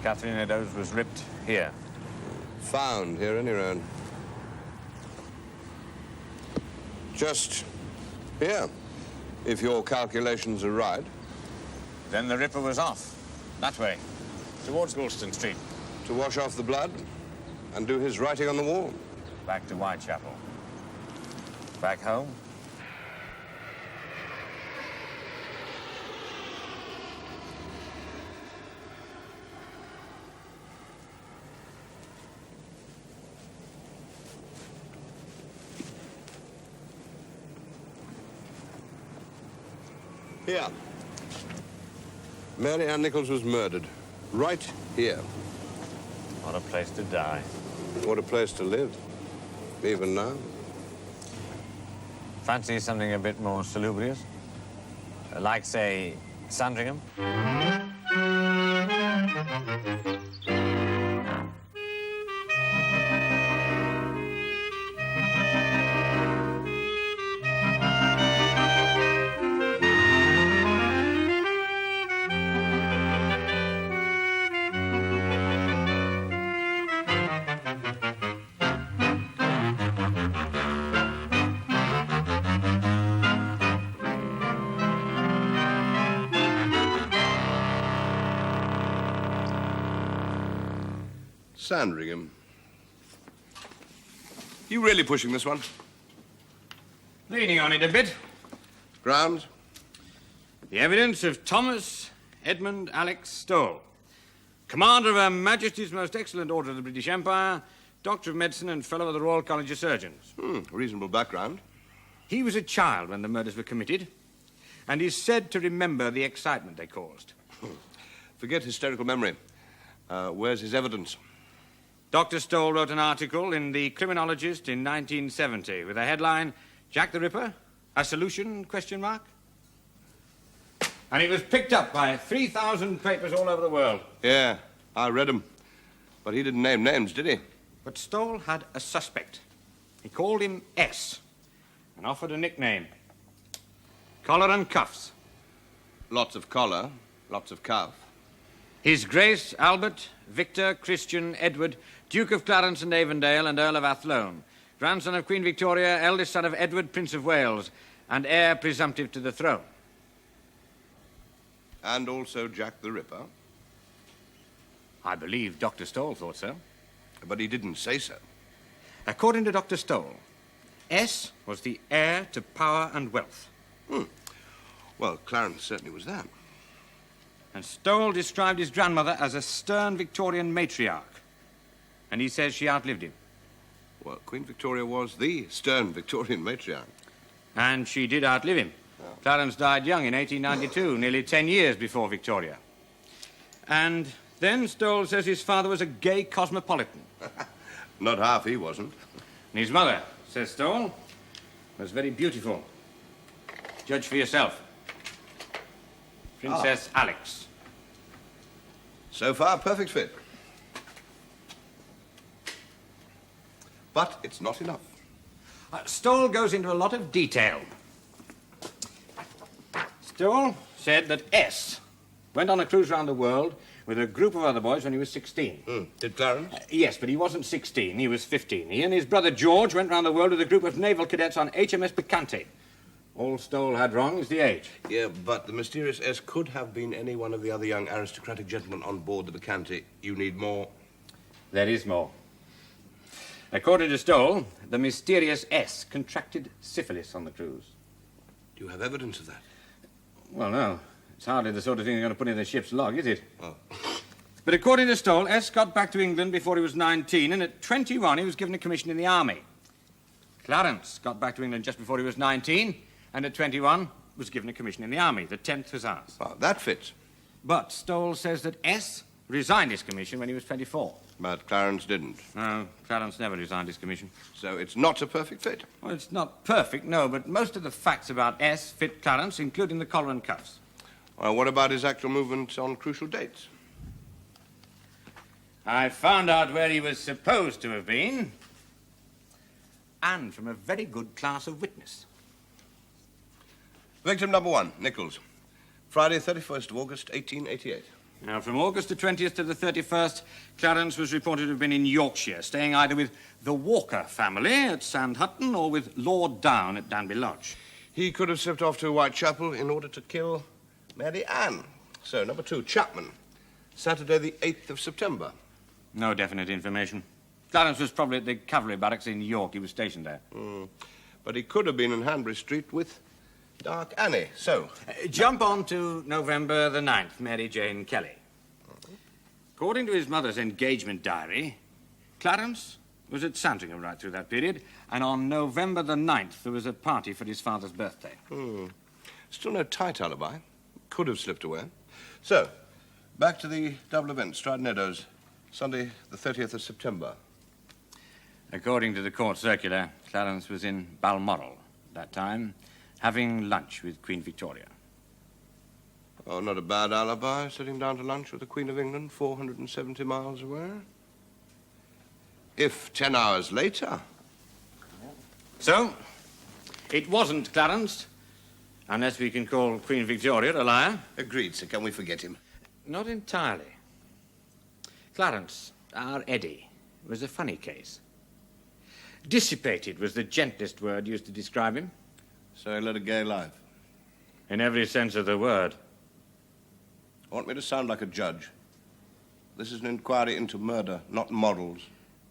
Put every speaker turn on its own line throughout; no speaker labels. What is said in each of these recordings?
Catherine Eddowes was ripped here.
Found here, any round. Just here, if your calculations are right.
Then the ripper was off. That way, towards Goulston Street.
To wash off the blood and do his writing on the wall.
Back to Whitechapel. Back home.
Here. Mary Ann Nichols was murdered. Right here.
What a place to die.
What a place to live. Even now.
Fancy something a bit more salubrious? Like, say, Sandringham?
Sandringham. You really pushing this one?
Leaning on it a bit.
Grounds?
The evidence of Thomas Edmund Alex Stowell, Commander of Her Majesty's Most Excellent Order of the British Empire, Doctor of Medicine and Fellow of the Royal College of Surgeons.
Reasonable background.
He was a child when the murders were committed, and is said to remember the excitement they caused.
Forget hysterical memory. Where's his evidence?
Dr. Stowell wrote an article in The Criminologist in 1970 with a headline, Jack the Ripper, a solution, question mark? And it was picked up by 3,000 papers all over the world.
Yeah, I read them. But he didn't name names, did he?
But Stowell had a suspect. He called him S and offered a nickname. Collar and Cuffs.
Lots of collar, lots of cuff.
His Grace Albert Victor Christian Edward, Duke of Clarence and Avondale and Earl of Athlone, grandson of Queen Victoria, eldest son of Edward, Prince of Wales, and heir presumptive to the throne.
And also Jack the Ripper.
I believe Dr. Stowell thought so.
But he didn't say so.
According to Dr. Stowell, S was the heir to power and wealth.
Well, Clarence certainly was that.
And Stowell described his grandmother as a stern Victorian matriarch. And he says she outlived him.
Well, Queen Victoria was the stern Victorian matriarch.
And she did outlive him. Oh. Clarence died young in 1892, nearly 10 years before Victoria. And then Stowell says his father was a gay cosmopolitan.
Not half he wasn't.
And his mother, says Stowell, was very beautiful. Judge for yourself. Princess Alex.
So far, perfect fit. But it's not enough.
Stowell goes into a lot of detail. Stowell said that S went on a cruise around the world with a group of other boys when he was 16.
Did Clarence?
Yes, but he wasn't 16. He was 15. He and his brother George went round the world with a group of naval cadets on HMS Bacante. All Stowell had wrong is the age.
Yeah, but the mysterious S could have been any one of the other young aristocratic gentlemen on board the Bacante. You need more.
There is more. According to Stowell, the mysterious S contracted syphilis on the cruise.
Do you have evidence of that?
Well, no. It's hardly the sort of thing you're going to put in the ship's log, is it?
Oh.
But according to Stowell, S got back to England before he was 19, and at 21 he was given a commission in the army. Clarence got back to England just before he was 19, and at 21 was given a commission in the army, the 10th Hussars.
Well, that fits.
But Stowell says that S resigned his commission when he was 24.
But Clarence didn't.
No, Clarence never resigned his commission.
So it's not a perfect fit?
Well, it's not perfect, no, but most of the facts about S fit Clarence, including the collar and cuffs.
Well, what about his actual movements on crucial dates?
I found out where he was supposed to have been, and from a very good class of witness.
Victim number 1, Nichols. Friday, 31st of August, 1888.
Now, from August the 20th to the 31st, Clarence was reported to have been in Yorkshire, staying either with the Walker family at Sandhutton or with Lord Down at Danby Lodge.
He could have slipped off to Whitechapel in order to kill Mary Ann. So, number 2, Chapman. Saturday the 8th of September.
No definite information. Clarence was probably at the cavalry barracks in York. He was stationed there.
But he could have been in Hanbury Street with Dark Annie. So,
Jump on to November the 9th, Mary Jane Kelly. According to his mother's engagement diary, Clarence was at Sandringham right through that period, and on November the 9th there was a party for his father's birthday.
Still no tight alibi. Could have slipped away. So, back to the double event, Stratton Eddowes, Sunday the 30th of September.
According to the court circular, Clarence was in Balmoral at that time, having lunch with Queen Victoria.
Oh, not a bad alibi, sitting down to lunch with the Queen of England, 470 miles away. If 10 hours later.
So, it wasn't Clarence, unless we can call Queen Victoria a liar.
Agreed, sir. Can we forget him?
Not entirely. Clarence, our Eddie, was a funny case. Dissipated was the gentlest word used to describe him.
So he led a gay life.
In every sense of the word.
Want me to sound like a judge? This is an inquiry into murder, not morals.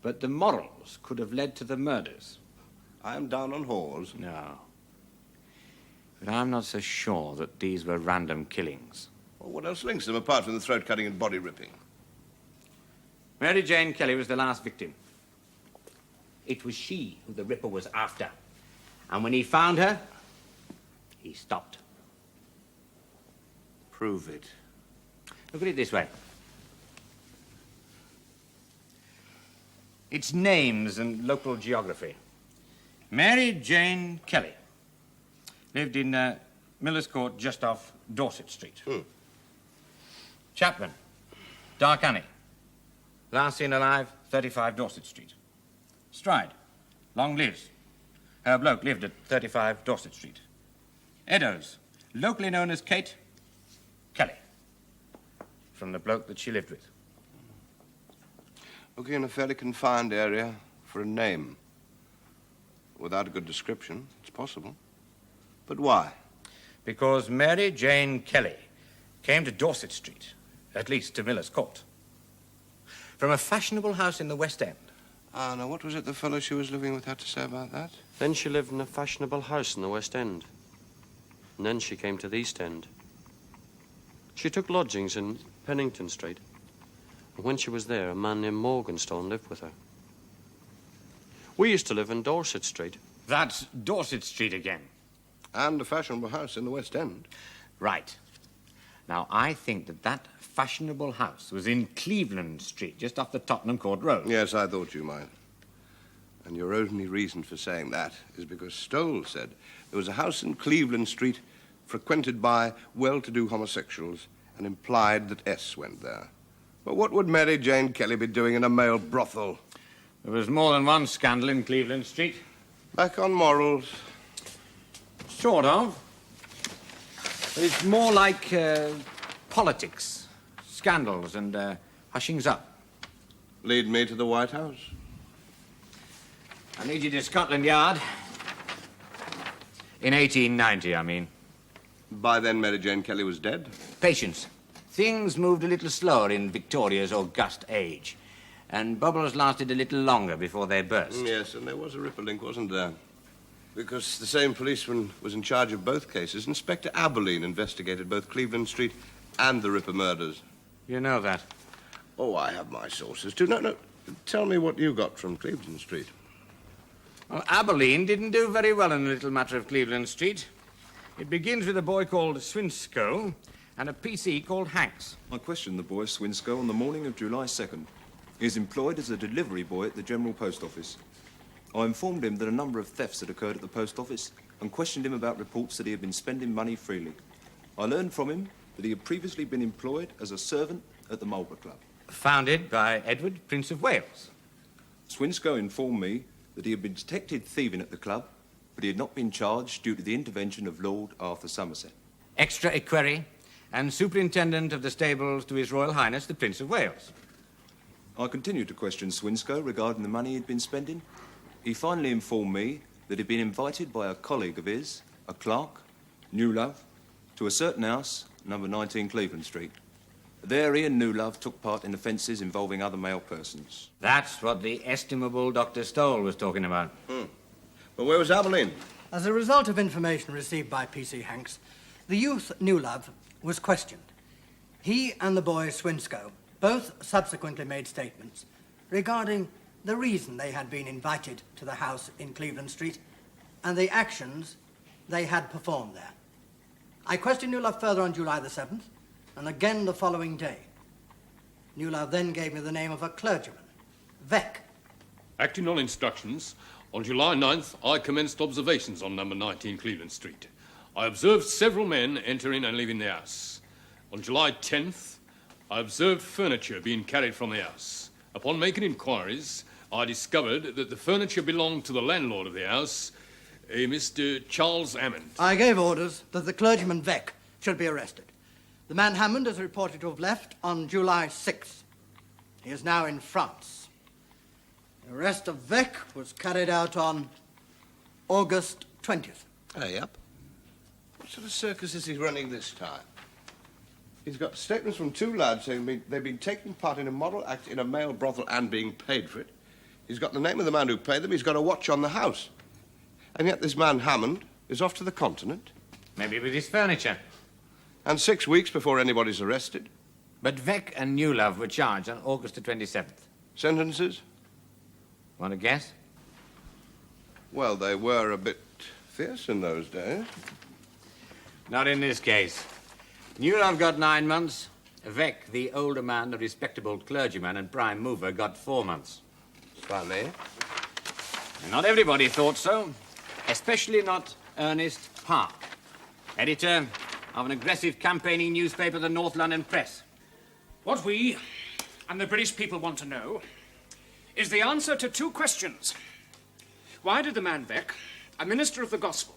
But the morals could have led to the murders.
I am down on whores.
No. But I'm not so sure that these were random killings.
Well, what else links them apart from the throat cutting and body ripping?
Mary Jane Kelly was the last victim. It was she who the Ripper was after. And when he found her, he stopped.
Prove it.
Look at it this way. It's names and local geography. Mary Jane Kelly lived in Miller's Court just off Dorset Street. Chapman, Dark Annie. Last seen alive, 35 Dorset Street. Stride, long lives. Her bloke lived at 35 Dorset Street. Eddowes, locally known as Kate Kelly, from the bloke that she lived with.
Looking in a fairly confined area for a name. Without a good description, it's possible. But why?
Because Mary Jane Kelly came to Dorset Street, at least to Miller's Court, from a fashionable house in the West End.
Ah, now, what was it the fellow she was living with had to say about that?
Then she lived in a fashionable house in the West End. And then she came to the East End. She took lodgings in Pennington Street. And when she was there, a man named Morganstone lived with her. We used to live in Dorset Street.
That's Dorset Street again.
And a fashionable house in the West End.
Right. Now, I think that fashionable house was in Cleveland Street, just off the Tottenham Court Road.
Yes, I thought you might. And your only reason for saying that is because Stoll said there was a house in Cleveland Street frequented by well-to-do homosexuals and implied that S went there. But what would Mary Jane Kelly be doing in a male brothel?
There was more than one scandal in Cleveland Street.
Back on morals.
Sort of. But it's more like politics, scandals and hushings up.
Lead me to the White House.
I need you to Scotland Yard. In 1890, I mean.
By then, Mary Jane Kelly was dead.
Patience. Things moved a little slower in Victoria's august age, and bubbles lasted a little longer before they burst.
Yes, and there was a ripper link, wasn't there? Because the same policeman was in charge of both cases. Inspector Aberline investigated both Cleveland Street and the Ripper murders.
You know that?
Oh, I have my sources, too. No. Tell me what you got from Cleveland Street.
Well, Aberline didn't do very well in the little matter of Cleveland Street. It begins with a boy called Swinscoe and a PC called Hanks.
I questioned the boy Swinscoe on the morning of July 2nd. He is employed as a delivery boy at the General Post Office. I informed him that a number of thefts had occurred at the post office and questioned him about reports that he had been spending money freely. I learned from him that he had previously been employed as a servant at the Marlborough Club.
Founded by Edward, Prince of Wales.
Swinscoe informed me that he had been detected thieving at the club, but he had not been charged due to the intervention of Lord Arthur Somerset.
Extra equerry, and superintendent of the stables to His Royal Highness the Prince of Wales.
I continued to question Swinscoe regarding the money he'd been spending. He finally informed me that he'd been invited by a colleague of his, a clerk, Newlove, to a certain house, number 19 Cleveland Street. There he and Newlove took part in offences involving other male persons.
That's what the estimable Dr. Stoll was talking about.
But where was Abilene?
As a result of information received by P.C. Hanks, the youth Newlove was questioned. He and the boy Swinscoe both subsequently made statements regarding the reason they had been invited to the house in Cleveland Street and the actions they had performed there. I questioned Newlove further on July the 7th and again the following day. Newlove then gave me the name of a clergyman, Veck.
Acting on instructions, on July 9th, I commenced observations on number 19 Cleveland Street. I observed several men entering and leaving the house. On July 10th, I observed furniture being carried from the house. Upon making inquiries, I discovered that the furniture belonged to the landlord of the house, a Mr. Charles Hammond.
I gave orders that the clergyman Veck should be arrested. The man Hammond is reported to have left on July 6th. He is now in France. The arrest of Veck was carried out on August 20th.
Yep. What sort of circus is he running this time? He's got statements from two lads saying they've been taking part in a model act in a male brothel and being paid for it. He's got the name of the man who paid them. He's got a watch on the house. And yet this man Hammond is off to the continent.
Maybe with his furniture.
And 6 weeks before anybody's arrested.
But Veck and Newlove were charged on August the 27th.
Sentences?
Want to guess?
Well, they were a bit fierce in those days.
Not in this case. Newlove got 9 months. Veck, the older man, the respectable clergyman and prime mover, got 4 months.
Funny.
Not everybody thought so, especially not Ernest Park, editor of an aggressive campaigning newspaper, the North London Press.
What we and the British people want to know is the answer to 2 questions. Why did the man Veck, a minister of the gospel,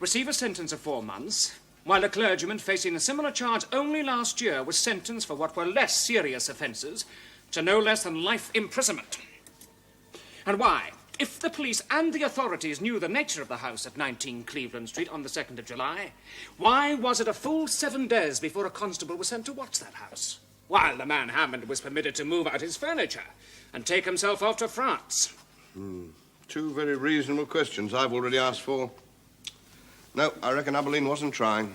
receive a sentence of 4 months, while a clergyman facing a similar charge only last year was sentenced for what were less serious offences to no less than life imprisonment? And why, if the police and the authorities knew the nature of the house at 19 Cleveland Street on the 2nd of July, why was it a full 7 days before a constable was sent to watch that house, while the man Hammond was permitted to move out his furniture and take himself off to France?
2 very reasonable questions I've already asked for. No, I reckon Abilene wasn't trying.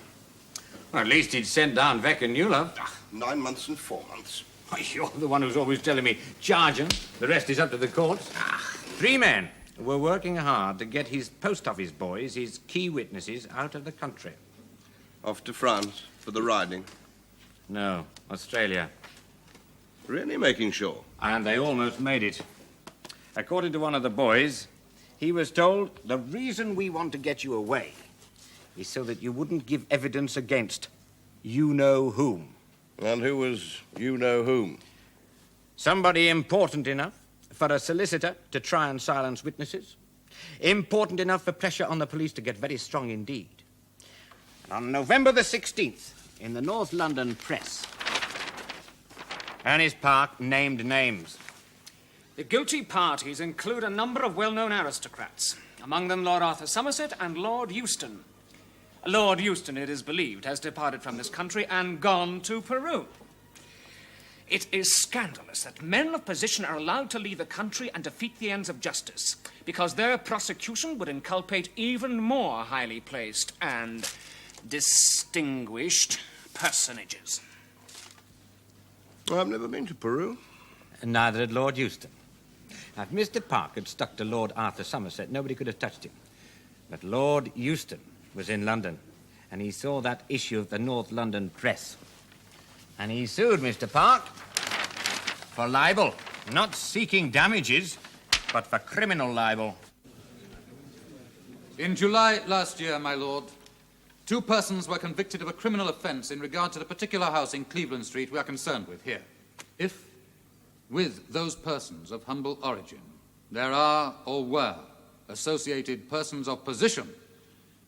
Well, at least he'd sent down Veck and Newlove.
9 months and 4 months.
Why, you're the one who's always telling me, charge 'em. The rest is up to the courts. 3 men were working hard to get his post office boys, his key witnesses, out of the country.
Off to France for the riding.
No, Australia.
Really making sure?
And they almost made it. According to one of the boys, he was told, the reason we want to get you away is so that you wouldn't give evidence against you-know-whom.
And who was you-know-whom?
Somebody important enough for a solicitor to try and silence witnesses. Important enough for pressure on the police to get very strong indeed. And on November the 16th, in the North London Press, Ernest Park named names.
The guilty parties include a number of well-known aristocrats, among them Lord Arthur Somerset and Lord Euston. Lord Euston, it is believed, has departed from this country and gone to Peru. It is scandalous that men of position are allowed to leave the country and defeat the ends of justice, because their prosecution would inculpate even more highly placed and distinguished personages.
I've never been to Peru.
And neither had Lord Euston. Now, if Mr. Park had stuck to Lord Arthur Somerset, nobody could have touched him. But Lord Euston was in London, and he saw that issue of the North London Press. And he sued Mr. Park for libel, not seeking damages, but for criminal libel.
In July last year, my lord, 2 persons were convicted of a criminal offence in regard to the particular house in Cleveland Street we are concerned with here. If, with those persons of humble origin, there are or were associated persons of position,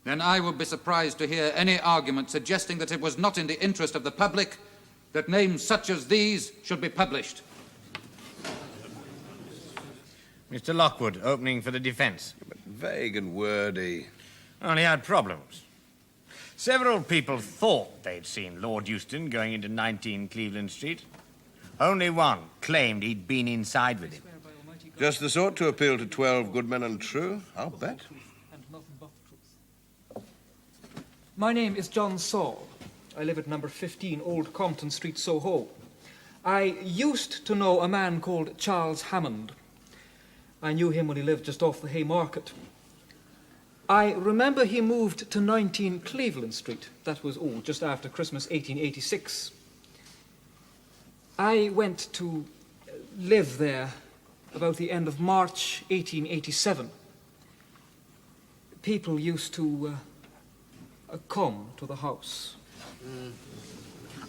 then I would be surprised to hear any argument suggesting that it was not in the interest of the public that names such as these should be published.
Mr. Lockwood, opening for the defence.
But vague and wordy.
Well, he had problems. Several people thought they'd seen Lord Euston going into 19 Cleveland Street. Only one claimed he'd been inside with him.
Just the sort to appeal to 12 good men and true, I'll bet.
My name is John Saul. I live at number 15 Old Compton Street, Soho. I used to know a man called Charles Hammond. I knew him when he lived just off the Haymarket. I remember he moved to 19 Cleveland Street. That was, just after Christmas 1886. I went to live there about the end of March 1887. People used to come to the house.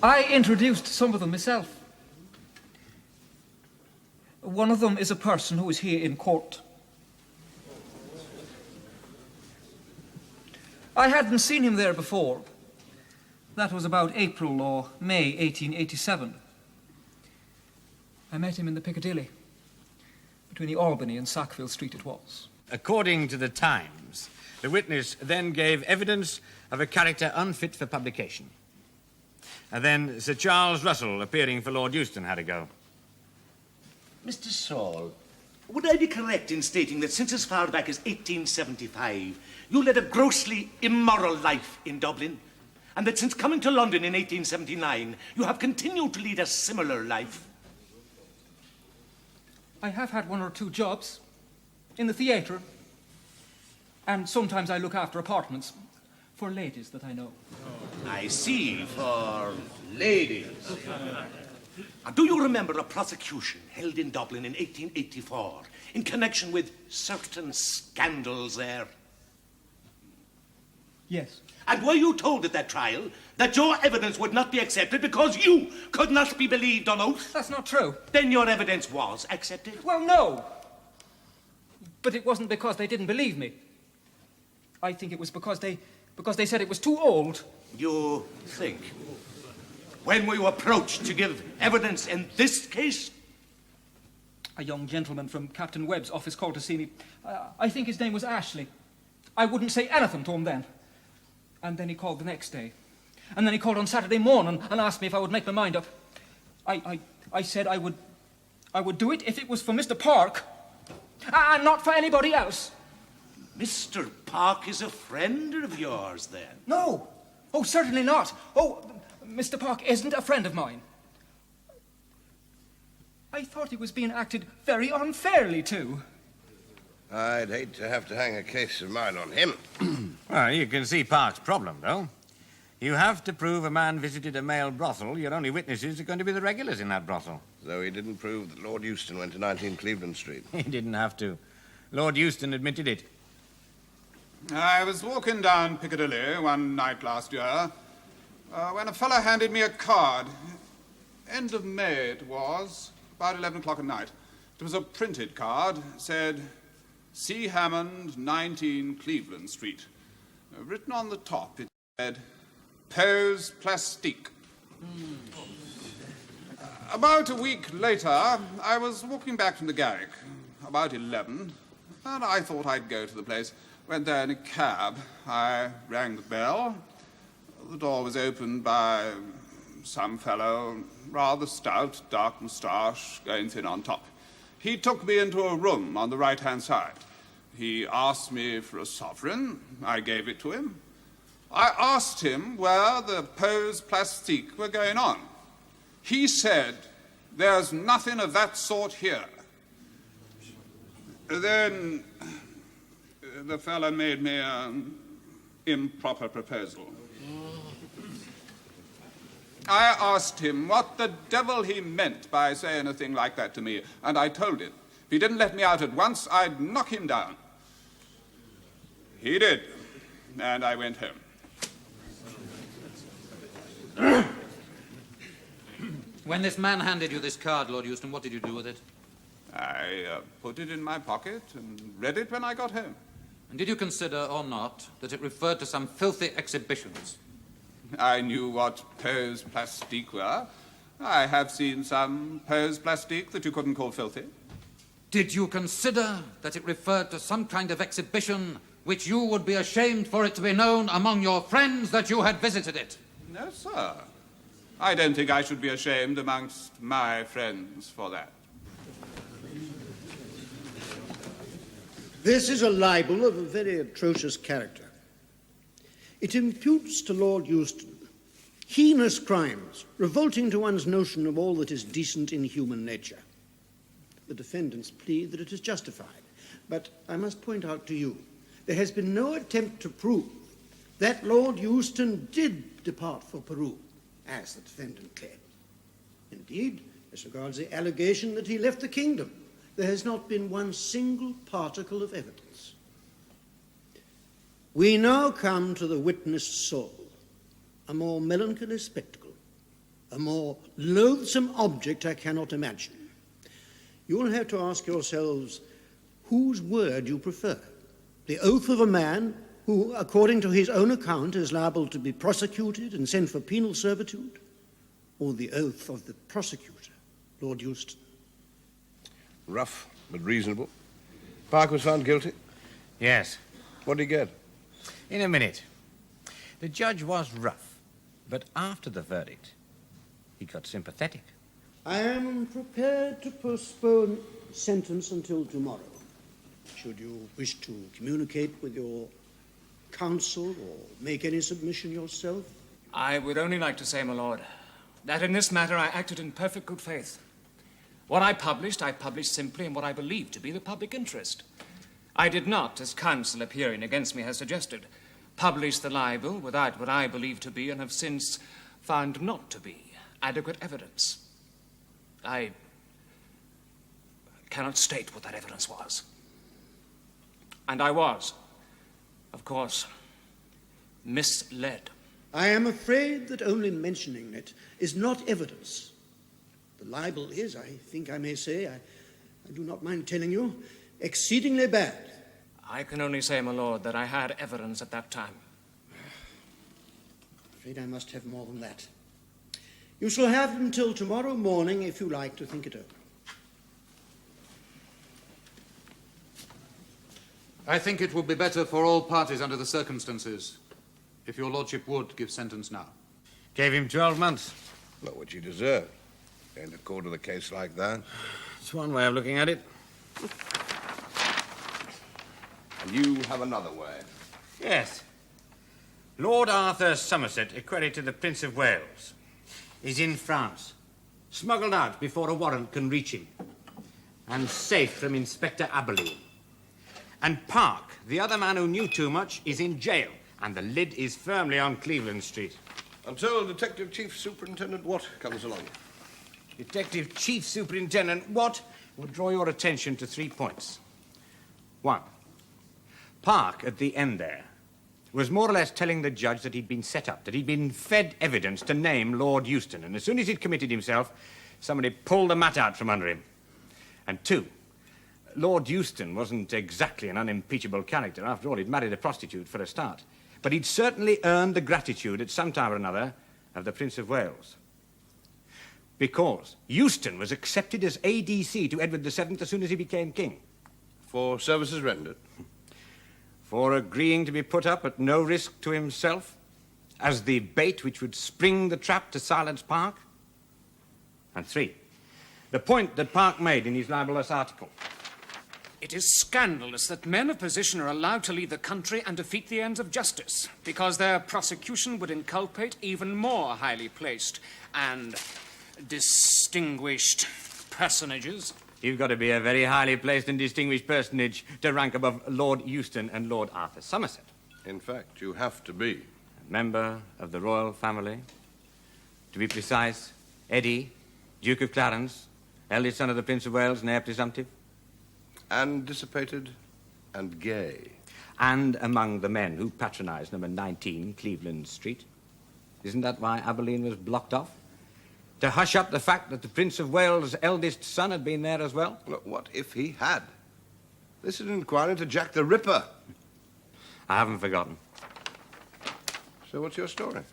I introduced some of them myself. One of them is a person who is here in court. I hadn't seen him there before. That was about April or May 1887. I met him in the Piccadilly. Between the Albany and Sackville Street it was.
According to the Times, the witness then gave evidence of a character unfit for publication. And then Sir Charles Russell, appearing for Lord Euston, had a go.
Mr. Saul, would I be correct in stating that since as far back as 1875, you led a grossly immoral life in Dublin, and that since coming to London in 1879, you have continued to lead a similar life?
I have had one or two jobs in the theatre, and sometimes I look after apartments for ladies that I know.
I see, for ladies. Do you remember a prosecution held in Dublin in 1884 in connection with certain scandals there?
Yes.
And were you told at that trial that your evidence would not be accepted because you could not be believed on oath?
That's not true.
Then your evidence was accepted?
Well, no. But it wasn't because they didn't believe me. I think it was because they said it was too old.
You think? When were you approached to give evidence in this case?
A young gentleman from Captain Webb's office called to see me. I think his name was Ashley. I wouldn't say anything to him then. And then he called the next day. And then he called on Saturday morning and asked me if I would make my mind up. I said I would do it if it was for Mr. Park and not for anybody else.
Mr. Park is a friend of yours, then?
No. Oh, certainly not. Oh, Mr. Park isn't a friend of mine. I thought he was being acted very unfairly, too.
I'd hate to have to hang a case of mine on him.
Well, you can see Park's problem, though. You have to prove a man visited a male brothel. Your only witnesses are going to be the regulars in that brothel.
Though he didn't prove that Lord Euston went to 19 Cleveland Street.
He didn't have to. Lord Euston admitted it.
I was walking down Piccadilly one night last year when a fellow handed me a card. End of May it was, about 11 o'clock at night. It was a printed card. It said, C. Hammond, 19 Cleveland Street. Written on the top, it said, Pose Plastique. About a week later, I was walking back from the Garrick, about 11, and I thought I'd go to the place. Went there in a cab. I rang the bell. The door was opened by some fellow, rather stout, dark moustache, going thin on top. He took me into a room on the right-hand side. He asked me for a sovereign. I gave it to him. I asked him where the Pose Plastique were going on. He said, there's nothing of that sort here. Then the fellow made me an improper proposal. I asked him what the devil he meant by saying a thing like that to me, and I told him. If he didn't let me out at once, I'd knock him down. He did, and I went home.
When this man handed you this card, Lord Euston, what did you do with it?
I put it in my pocket and read it when I got home.
And did you consider, or not, that it referred to some filthy exhibitions?
I knew what pose plastique were. I have seen some pose plastique that you couldn't call filthy.
Did you consider that it referred to some kind of exhibition which you would be ashamed for it to be known among your friends that you had visited it?
No, sir. I don't think I should be ashamed amongst my friends for that.
This is a libel of a very atrocious character. It imputes to Lord Euston heinous crimes, revolting to one's notion of all that is decent in human nature. The defendants plead that it is justified, but I must point out to you, there has been no attempt to prove that Lord Euston did depart for Peru, as the defendant claims. Indeed, as regards the allegation that he left the kingdom, there has not been one single particle of evidence. We now come to the witness Saul, a more melancholy spectacle, a more loathsome object I cannot imagine. You will have to ask yourselves whose word you prefer, the oath of a man who, according to his own account, is liable to be prosecuted and sent for penal servitude, or the oath of the prosecutor, Lord Euston.
Rough, but reasonable. Park was found guilty?
Yes.
What did he get?
In a minute. The judge was rough, but after the verdict, he got sympathetic.
I am prepared to postpone sentence until tomorrow. Should you wish to communicate with your counsel or make any submission yourself?
I would only like to say, my lord, that in this matter I acted in perfect good faith. What I published simply in what I believed to be the public interest. I did not, as counsel appearing against me has suggested, publish the libel without what I believe to be and have since found not to be adequate evidence. I cannot state what that evidence was. And I was, of course, misled.
I am afraid that only mentioning it is not evidence. The libel is, I think I may say, I do not mind telling you, exceedingly bad.
I can only say, my lord, that I had evidence at that time.
I'm afraid I must have more than that. You shall have until tomorrow morning if you like to think it over.
I think it would be better for all parties under the circumstances if your lordship would give sentence now.
Gave him 12 months.
Not what you deserve. In a court of the case like that.
It's one way of looking at it.
And you have another way.
Yes. Lord Arthur Somerset, a credit to the Prince of Wales, is in France, smuggled out before a warrant can reach him, and safe from Inspector Aberlin. And Park, the other man who knew too much, is in jail, and the lid is firmly on Cleveland Street.
Until Detective Chief Superintendent Watt comes along.
Detective Chief Superintendent Watt will draw your attention to 3 points. 1. Park, at the end there, was more or less telling the judge that he'd been set up, that he'd been fed evidence to name Lord Euston, and as soon as he'd committed himself, somebody pulled the mat out from under him. And 2, Lord Euston wasn't exactly an unimpeachable character. After all, he'd married a prostitute for a start. But he'd certainly earned the gratitude at some time or another of the Prince of Wales. Because Euston was accepted as ADC to Edward VII as soon as he became king.
For services rendered?
For agreeing to be put up at no risk to himself as the bait which would spring the trap to silence Park. And 3, the point that Park made in his libelous article.
It is scandalous that men of position are allowed to leave the country and defeat the ends of justice, because their prosecution would inculpate even more highly placed and distinguished personages.
You've got to be a very highly placed and distinguished personage to rank above Lord Euston and Lord Arthur Somerset.
In fact, you have to be.
A member of the royal family. To be precise, Eddie, Duke of Clarence, eldest son of the Prince of Wales and heir presumptive.
And dissipated and gay.
And among the men who patronised number 19 Cleveland Street. Isn't that why Aberlin was blocked off? To hush up the fact that the Prince of Wales' eldest son had been there as well?
Look, what if he had? This is an inquiry into Jack the Ripper.
I haven't forgotten.
So what's your story?